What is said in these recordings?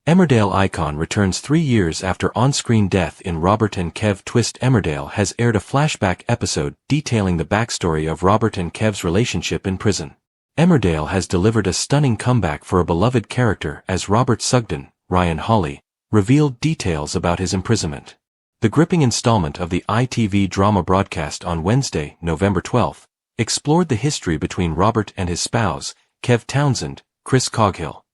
Emmerdale icon returns 3 years after on-screen death in Robert and Kev twist. Emmerdale has aired a flashback episode detailing the backstory of Robert and Kev's relationship in prison. Emmerdale has delivered a stunning comeback for a beloved character as Robert Sugden, Ryan Hawley, revealed details about his imprisonment. The gripping installment of the ITV drama broadcast on Wednesday, November 12, explored the history between Robert and his spouse, Kev Townsend, Chris Coghill.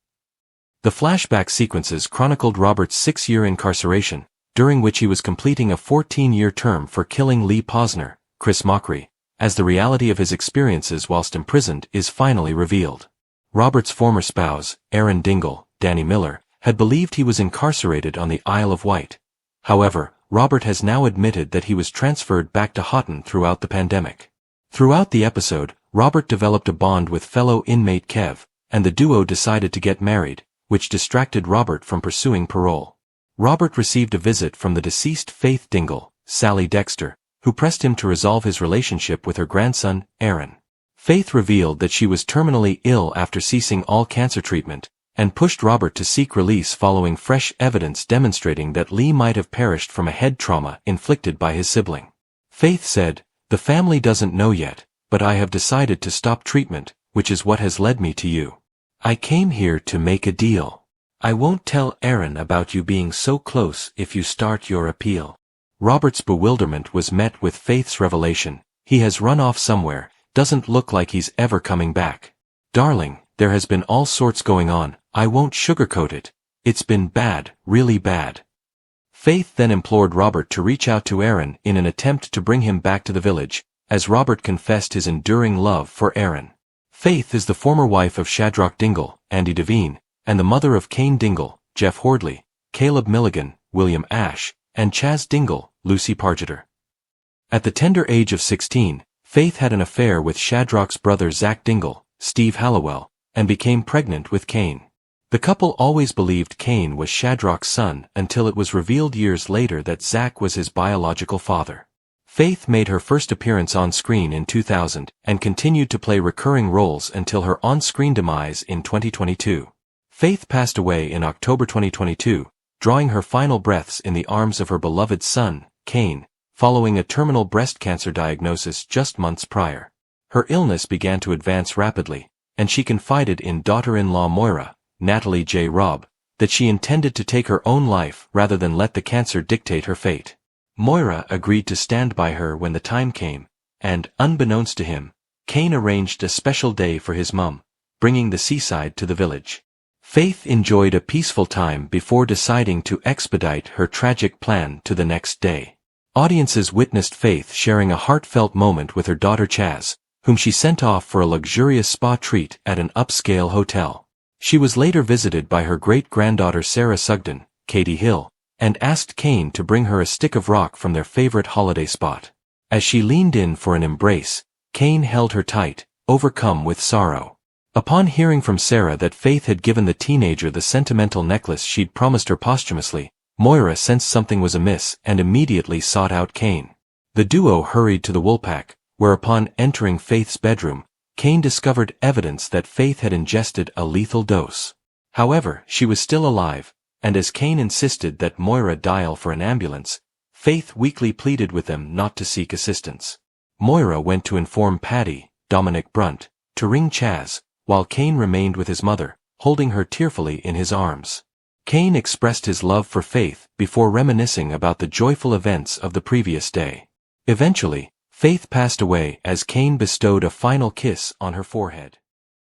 The flashback sequences chronicled Robert's 6-year incarceration, during which he was completing a 14-year term for killing Lee Posner, Chris Mockery, as the reality of his experiences whilst imprisoned is finally revealed. Robert's former spouse, Erin Dingle, Danny Miller, had believed he was incarcerated on the Isle of Wight. However, Robert has now admitted that he was transferred back to Houghton throughout the pandemic. Throughout the episode, Robert developed a bond with fellow inmate Kev, and the duo decided to get married, which distracted Robert from pursuing parole. Robert received a visit from the deceased Faith Dingle, Sally Dexter, who pressed him to resolve his relationship with her grandson, Aaron. Faith revealed that she was terminally ill after ceasing all cancer treatment, and pushed Robert to seek release following fresh evidence demonstrating that Lee might have perished from a head trauma inflicted by his sibling. Faith said, "The family doesn't know yet, but I have decided to stop treatment, which is what has led me to you. I came here to make a deal. I won't tell Aaron about you being so close if you start your appeal." Robert's bewilderment was met with Faith's revelation. "He has run off somewhere, doesn't look like he's ever coming back. Darling, there has been all sorts going on, I won't sugarcoat it. It's been bad, really bad." Faith then implored Robert to reach out to Aaron in an attempt to bring him back to the village, as Robert confessed his enduring love for Aaron. Faith is the former wife of Shadrach Dingle, Andy Devine, and the mother of Kane Dingle, Jeff Hordley, Caleb Milligan, William Ash, and Chaz Dingle, Lucy Pargeter. At the tender age of 16, Faith had an affair with Shadrach's brother Zach Dingle, Steve Hallowell, and became pregnant with Kane. The couple always believed Kane was Shadrach's son until it was revealed years later that Zach was his biological father. Faith made her first appearance on screen in 2000 and continued to play recurring roles until her on-screen demise in 2022. Faith passed away in October 2022, drawing her final breaths in the arms of her beloved son, Kane, following a terminal breast cancer diagnosis just months prior. Her illness began to advance rapidly, and she confided in daughter-in-law Moira, Natalie J. Robb, that she intended to take her own life rather than let the cancer dictate her fate. Moira agreed to stand by her when the time came, and, unbeknownst to him, Kane arranged a special day for his mum, bringing the seaside to the village. Faith enjoyed a peaceful time before deciding to expedite her tragic plan to the next day. Audiences witnessed Faith sharing a heartfelt moment with her daughter Chaz, whom she sent off for a luxurious spa treat at an upscale hotel. She was later visited by her great-granddaughter Sarah Sugden, Katie Hill, and asked Kane to bring her a stick of rock from their favorite holiday spot. As she leaned in for an embrace, Kane held her tight, overcome with sorrow. Upon hearing from Sarah that Faith had given the teenager the sentimental necklace she'd promised her posthumously, Moira sensed something was amiss and immediately sought out Kane. The duo hurried to the Woolpack, where upon entering Faith's bedroom, Kane discovered evidence that Faith had ingested a lethal dose. However, she was still alive, and as Kane insisted that Moira dial for an ambulance, Faith weakly pleaded with them not to seek assistance. Moira went to inform Paddy, Dominic Brunt, to ring Chaz, while Kane remained with his mother, holding her tearfully in his arms. Kane expressed his love for Faith before reminiscing about the joyful events of the previous day. Eventually, Faith passed away as Kane bestowed a final kiss on her forehead.